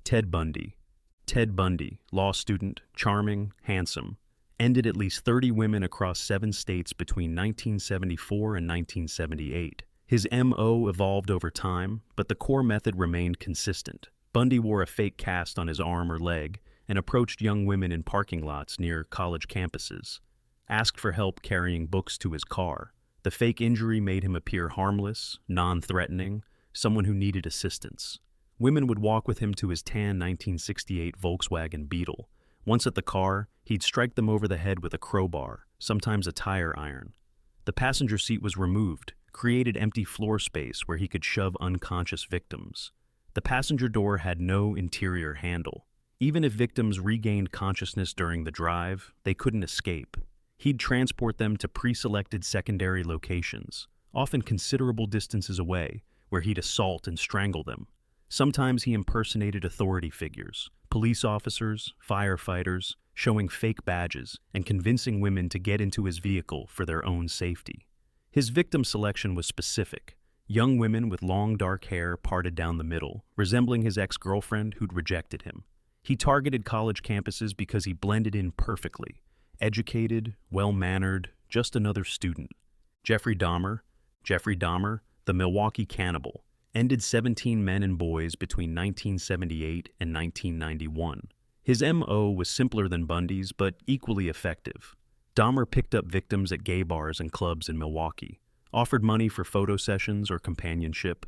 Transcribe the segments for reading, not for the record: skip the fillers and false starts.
Ted Bundy. Ted Bundy, law student, charming, handsome, ended at least 30 women across 7 states between 1974 and 1978. His M.O. evolved over time, but the core method remained consistent. Bundy wore a fake cast on his arm or leg and approached young women in parking lots near college campuses, asked for help carrying books to his car. The fake injury made him appear harmless, non-threatening, someone who needed assistance. Women would walk with him to his tan 1968 Volkswagen Beetle. Once at the car, he'd strike them over the head with a crowbar, sometimes a tire iron. The passenger seat was removed, created empty floor space where he could shove unconscious victims. The passenger door had no interior handle. Even if victims regained consciousness during the drive, they couldn't escape. He'd transport them to pre-selected secondary locations, often considerable distances away, where he'd assault and strangle them. Sometimes he impersonated authority figures, police officers, firefighters, showing fake badges and convincing women to get into his vehicle for their own safety. His victim selection was specific. Young women with long dark hair parted down the middle, resembling his ex-girlfriend who'd rejected him. He targeted college campuses because he blended in perfectly. Educated, well-mannered, just another student. Jeffrey Dahmer, the Milwaukee cannibal, ended 17 men and boys between 1978 and 1991. His M.O. was simpler than Bundy's, but equally effective. Dahmer picked up victims at gay bars and clubs in Milwaukee, offered money for photo sessions or companionship,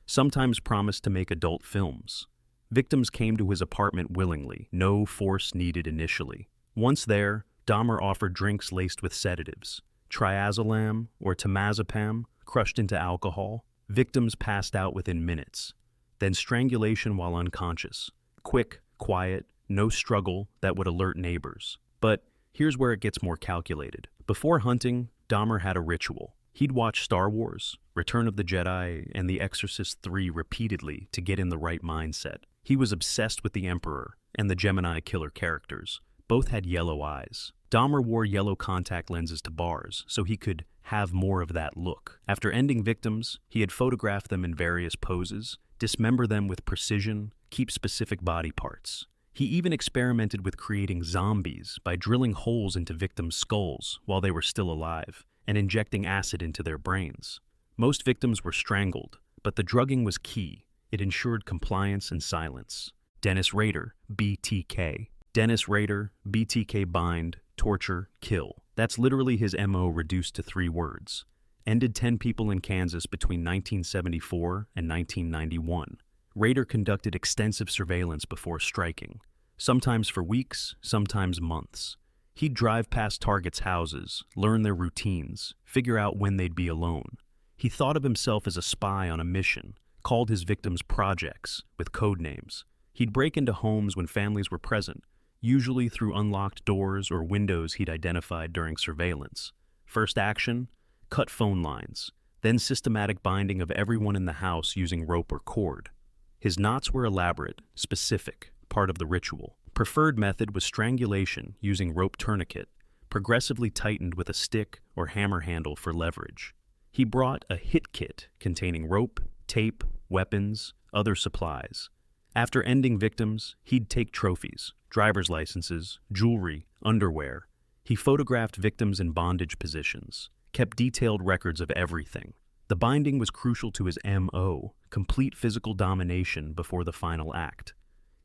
sometimes promised to make adult films. Victims came to his apartment willingly, no force needed initially. Once there, Dahmer offered drinks laced with sedatives, triazolam or temazepam crushed into alcohol. Victims passed out within minutes. Then strangulation while unconscious. Quick, quiet, no struggle that would alert neighbors. But here's where it gets more calculated. Before hunting, Dahmer had a ritual. He'd watch Star Wars, Return of the Jedi, and The Exorcist 3 repeatedly to get in the right mindset. He was obsessed with the Emperor and the Gemini killer characters. Both had yellow eyes. Dahmer wore yellow contact lenses to bars so he could have more of that look. After ending victims, he had photographed them in various poses, dismember them with precision, keep specific body parts. He even experimented with creating zombies by drilling holes into victims' skulls while they were still alive and injecting acid into their brains. Most victims were strangled, but the drugging was key. It ensured compliance and silence. Dennis Rader, BTK. Dennis Rader, BTK bind, torture, kill. That's literally his M.O. reduced to 3 words. Ended 10 people in Kansas between 1974 and 1991. Rader conducted extensive surveillance before striking, sometimes for weeks, sometimes months. He'd drive past targets' houses, learn their routines, figure out when they'd be alone. He thought of himself as a spy on a mission, called his victims projects, with code names. He'd break into homes when families were present, usually through unlocked doors or windows he'd identified during surveillance. First action, cut phone lines, then systematic binding of everyone in the house using rope or cord. His knots were elaborate, specific, part of the ritual. Preferred method was strangulation using rope tourniquet, progressively tightened with a stick or hammer handle for leverage. He brought a hit kit containing rope, tape, weapons, other supplies. After ending victims, he'd take trophies, driver's licenses, jewelry, underwear. He photographed victims in bondage positions, kept detailed records of everything. The binding was crucial to his M.O., complete physical domination before the final act.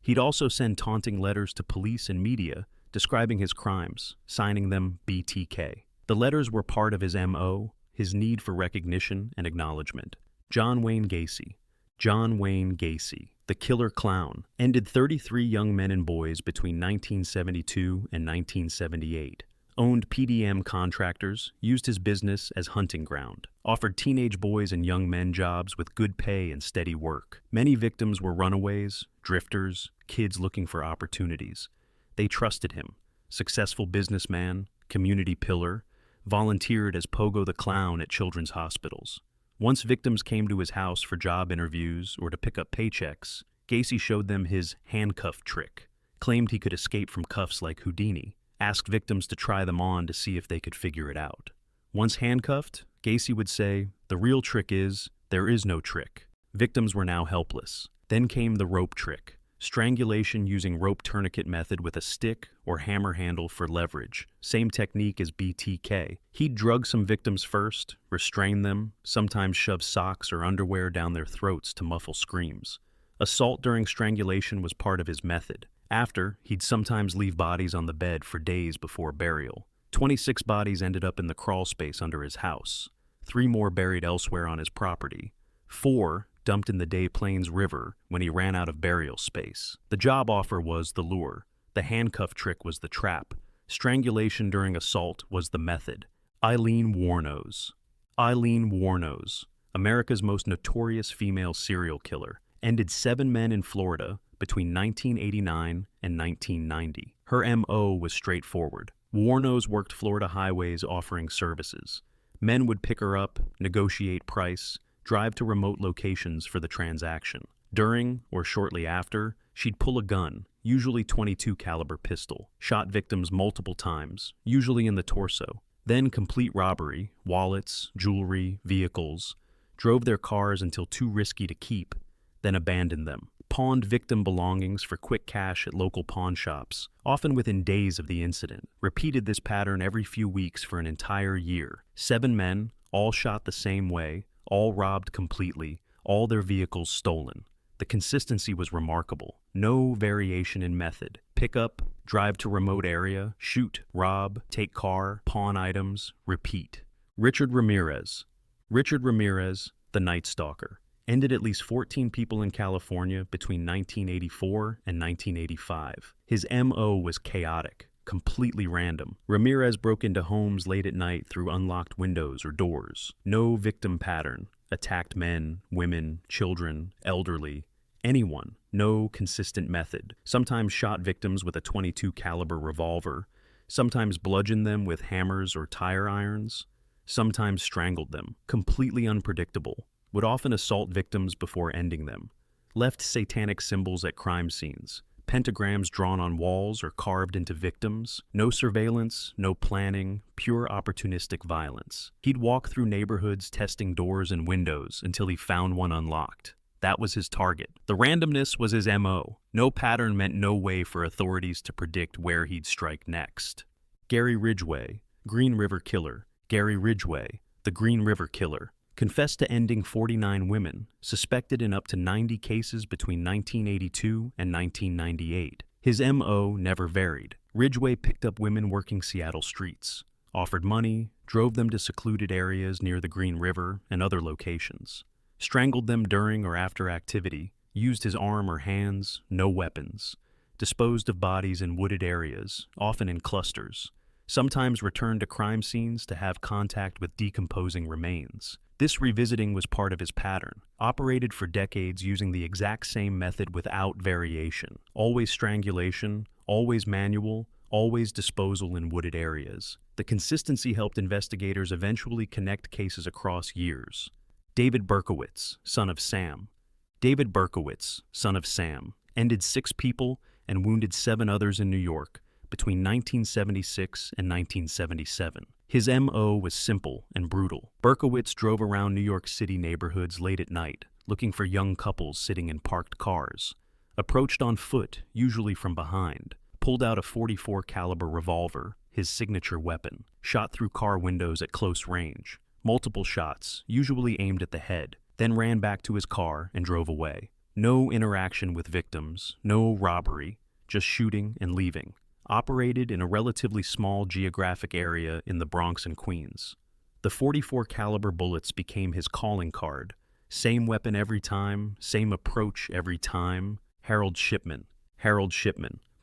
He'd also send taunting letters to police and media describing his crimes, signing them BTK. The letters were part of his M.O., his need for recognition and acknowledgement. John Wayne Gacy. John Wayne Gacy, the killer clown, ended 33 young men and boys between 1972 and 1978. Owned PDM contractors, used his business as hunting ground, offered teenage boys and young men jobs with good pay and steady work. Many victims were runaways, drifters, kids looking for opportunities. They trusted him. Successful businessman, community pillar, volunteered as Pogo the Clown at children's hospitals. Once victims came to his house for job interviews or to pick up paychecks, Gacy showed them his handcuff trick, claimed he could escape from cuffs like Houdini, asked victims to try them on to see if they could figure it out. Once handcuffed, Gacy would say, "The real trick is, there is no trick." Victims were now helpless. Then came the rope trick. Strangulation using rope tourniquet method with a stick or hammer handle for leverage. Same technique as BTK. He'd drug some victims first, restrain them, sometimes shove socks or underwear down their throats to muffle screams. Assault during strangulation was part of his method. After, he'd sometimes leave bodies on the bed for days before burial. 26 bodies ended up in the crawl space under his house. 3 more buried elsewhere on his property. 4 dumped in the Des Plaines River when he ran out of burial space. The job offer was the lure. The handcuff trick was the trap. Strangulation during assault was the method. Aileen Wuornos. Aileen Wuornos, America's most notorious female serial killer, ended 7 men in Florida between 1989 and 1990. Her M.O. was straightforward. Wuornos worked Florida highways offering services. Men would pick her up, negotiate price, drive to remote locations for the transaction. During, or shortly after, she'd pull a gun, usually .22 caliber pistol, shot victims multiple times, usually in the torso, then complete robbery, wallets, jewelry, vehicles, drove their cars until too risky to keep, then abandoned them, pawned victim belongings for quick cash at local pawn shops, often within days of the incident, repeated this pattern every few weeks for an entire year. 7 men, all shot the same way, all robbed completely, all their vehicles stolen. The consistency was remarkable. No variation in method. Pick up, drive to remote area, shoot, rob, take car, pawn items, repeat. Richard Ramirez. Richard Ramirez, the Night Stalker, ended at least 14 people in California between 1984 and 1985. His M.O. was chaotic, completely random. Ramirez broke into homes late at night through unlocked windows or doors. No victim pattern. Attacked men, women, children, elderly, anyone. No consistent method. Sometimes shot victims with a .22 caliber revolver. Sometimes bludgeoned them with hammers or tire irons. Sometimes strangled them. Completely unpredictable. Would often assault victims before ending them. Left satanic symbols at crime scenes. Pentagrams drawn on walls or carved into victims. No surveillance, no planning, pure opportunistic violence. He'd walk through neighborhoods testing doors and windows until he found one unlocked. That was his target. The randomness was his M.O. No pattern meant no way for authorities to predict where he'd strike next. Gary Ridgway, Green River Killer. Gary Ridgway, the Green River Killer, confessed to ending 49 women, suspected in up to 90 cases between 1982 and 1998. His M.O. never varied. Ridgway picked up women working Seattle streets, offered money, drove them to secluded areas near the Green River and other locations, strangled them during or after activity, used his arm or hands, no weapons, disposed of bodies in wooded areas, often in clusters, sometimes returned to crime scenes to have contact with decomposing remains. This revisiting was part of his pattern, operated for decades using the exact same method without variation. Always strangulation, always manual, always disposal in wooded areas. The consistency helped investigators eventually connect cases across years. David Berkowitz, son of Sam. David Berkowitz, son of Sam, ended 6 people and wounded 7 others in New York between 1976 and 1977. His M.O. was simple and brutal. Berkowitz drove around New York City neighborhoods late at night, looking for young couples sitting in parked cars. Approached on foot, usually from behind, pulled out a .44 caliber revolver, his signature weapon, shot through car windows at close range. Multiple shots, usually aimed at the head, then ran back to his car and drove away. No interaction with victims, no robbery, just shooting and leaving. Operated in a relatively small geographic area in the Bronx and Queens. The .44 caliber bullets became his calling card. Same weapon every time, same approach every time. Harold Shipman,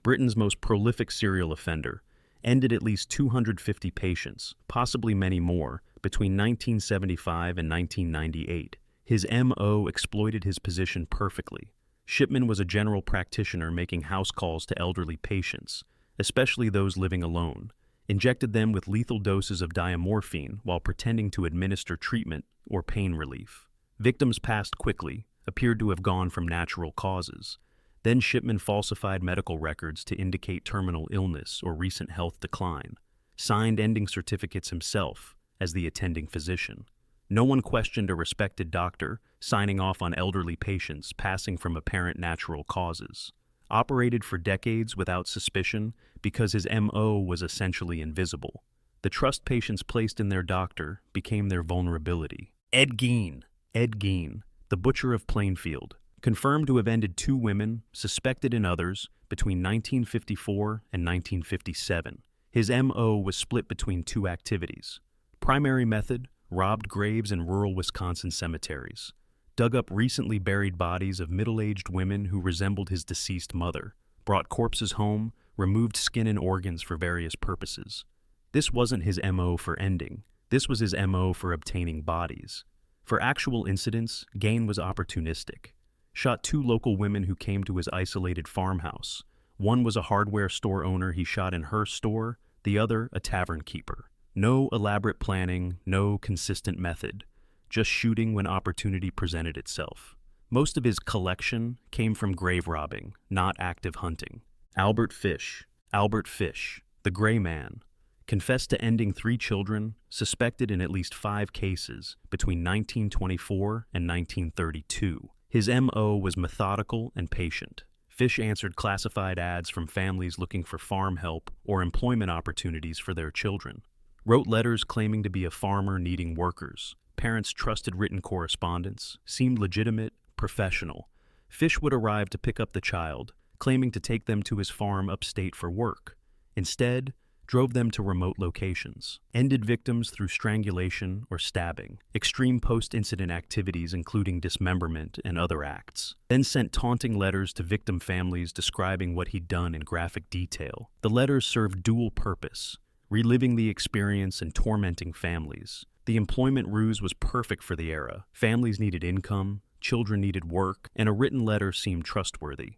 Britain's most prolific serial offender, ended at least 250 patients, possibly many more, between 1975 and 1998. His M.O. exploited his position perfectly. Shipman was a general practitioner making house calls to elderly patients, especially those living alone, injected them with lethal doses of diamorphine while pretending to administer treatment or pain relief. Victims passed quickly, appeared to have gone from natural causes. Then Shipman falsified medical records to indicate terminal illness or recent health decline, signed ending certificates himself as the attending physician. No one questioned a respected doctor signing off on elderly patients passing from apparent natural causes. Operated for decades without suspicion because his MO was essentially invisible. The trust patients placed in their doctor became their vulnerability. Gein. Ed Gein, the butcher of Plainfield, confirmed to have ended 2 women, suspected in others, between 1954 and 1957. His MO was split between 2 activities. Primary method: robbed graves in rural Wisconsin cemeteries. Dug up recently buried bodies of middle-aged women who resembled his deceased mother. Brought corpses home, removed skin and organs for various purposes. This wasn't his MO for ending. This was his MO for obtaining bodies. For actual incidents, Gein was opportunistic. Shot 2 local women who came to his isolated farmhouse. One was a hardware store owner he shot in her store, the other a tavern keeper. No elaborate planning, no consistent method. Just shooting when opportunity presented itself. Most of his collection came from grave robbing, not active hunting. Albert Fish, the Gray Man, confessed to ending 3 children, suspected in at least 5 cases, between 1924 and 1932. His MO was methodical and patient. Fish answered classified ads from families looking for farm help or employment opportunities for their children. Wrote letters claiming to be a farmer needing workers. Parents trusted written correspondence, seemed legitimate, professional. Fish would arrive to pick up the child, claiming to take them to his farm upstate for work. Instead, drove them to remote locations. Ended victims through strangulation or stabbing. Extreme post-incident activities including dismemberment and other acts. Then sent taunting letters to victim families describing what he'd done in graphic detail. The letters served dual purpose: reliving the experience and tormenting families. The employment ruse was perfect for the era. Families needed income, children needed work, and a written letter seemed trustworthy.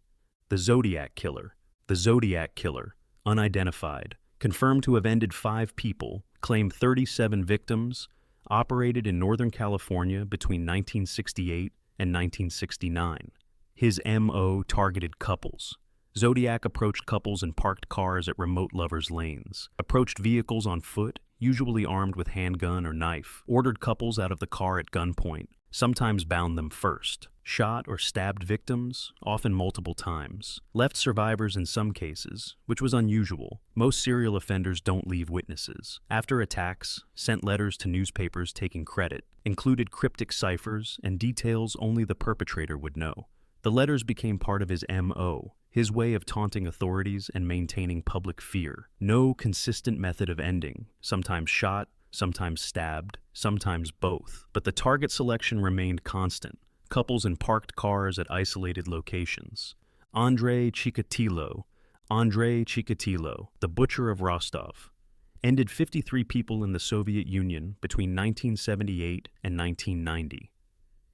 The Zodiac Killer, unidentified, confirmed to have ended 5 people, claimed 37 victims, operated in Northern California between 1968 and 1969. His MO targeted couples. Zodiac approached couples in parked cars at remote lovers' lanes, approached vehicles on foot, usually armed with handgun or knife, ordered couples out of the car at gunpoint, sometimes bound them first, shot or stabbed victims, often multiple times, left survivors in some cases, which was unusual. Most serial offenders don't leave witnesses. After attacks, sent letters to newspapers taking credit, included cryptic ciphers and details only the perpetrator would know. The letters became part of his MO, his way of taunting authorities and maintaining public fear. No consistent method of ending, sometimes shot, sometimes stabbed, sometimes both. But the target selection remained constant. Couples in parked cars at isolated locations. Andrei Chikatilo, the butcher of Rostov, ended 53 people in the Soviet Union between 1978 and 1990.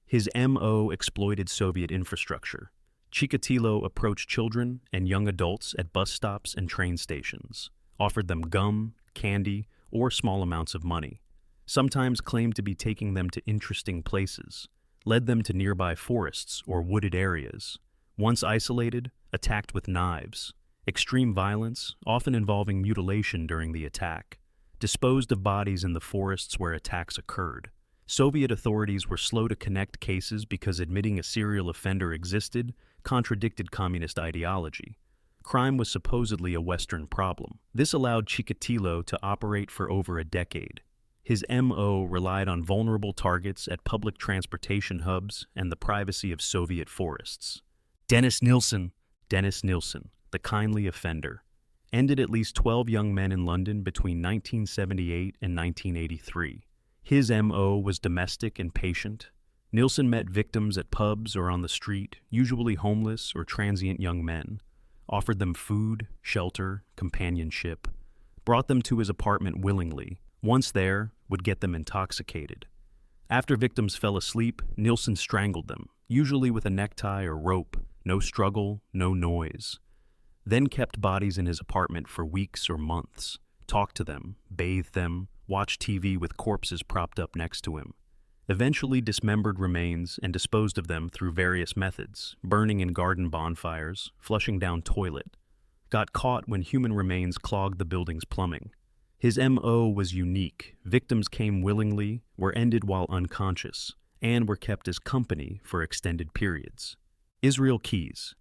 His MO exploited Soviet infrastructure. Chikatilo approached children and young adults at bus stops and train stations, offered them gum, candy, or small amounts of money, sometimes claimed to be taking them to interesting places, led them to nearby forests or wooded areas. Once isolated, attacked with knives. Extreme violence, often involving mutilation during the attack. Disposed of bodies in the forests where attacks occurred. Soviet authorities were slow to connect cases because admitting a serial offender existed contradicted communist ideology. Crime was supposedly a Western problem. This allowed Chikatilo to operate for over a decade. His MO relied on vulnerable targets at public transportation hubs and the privacy of Soviet forests. Dennis Nilsen, the kindly offender, ended at least 12 young men in London between 1978 and 1983. His MO was domestic and patient. Nilsen met victims at pubs or on the street, usually homeless or transient young men, offered them food, shelter, companionship, brought them to his apartment willingly. Once there, would get them intoxicated. After victims fell asleep, Nilsen strangled them, usually with a necktie or rope. No struggle, no noise. Then kept bodies in his apartment for weeks or months, talked to them, bathed them, watched TV with corpses propped up next to him. Eventually dismembered remains and disposed of them through various methods, burning in garden bonfires, flushing down toilet. Got caught when human remains clogged the building's plumbing. His MO was unique. Victims came willingly, were ended while unconscious, and were kept as company for extended periods. Israel Keyes,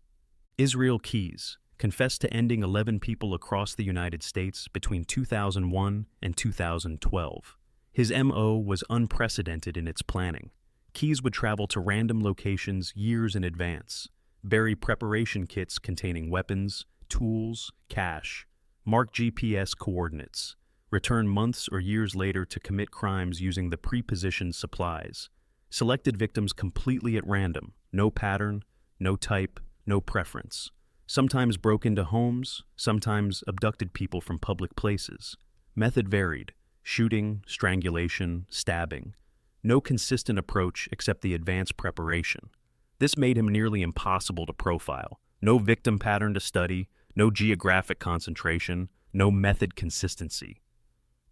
Israel Keyes confessed to ending 11 people across the United States between 2001 and 2012. His MO was unprecedented in its planning. Keyes would travel to random locations years in advance, bury preparation kits containing weapons, tools, cash, mark GPS coordinates, return months or years later to commit crimes using the pre-positioned supplies. Selected victims completely at random, no pattern, no type, no preference. Sometimes broke into homes, sometimes abducted people from public places. Method varied: shooting, strangulation, stabbing. No consistent approach except the advanced preparation. This made him nearly impossible to profile. No victim pattern to study, no geographic concentration, no method consistency.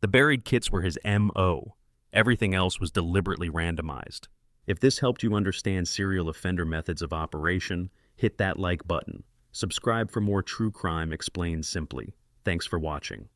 The buried kits were his MO. Everything else was deliberately randomized. If this helped you understand serial offender methods of operation, hit that like button. Subscribe for more true crime explained simply. Thanks for watching.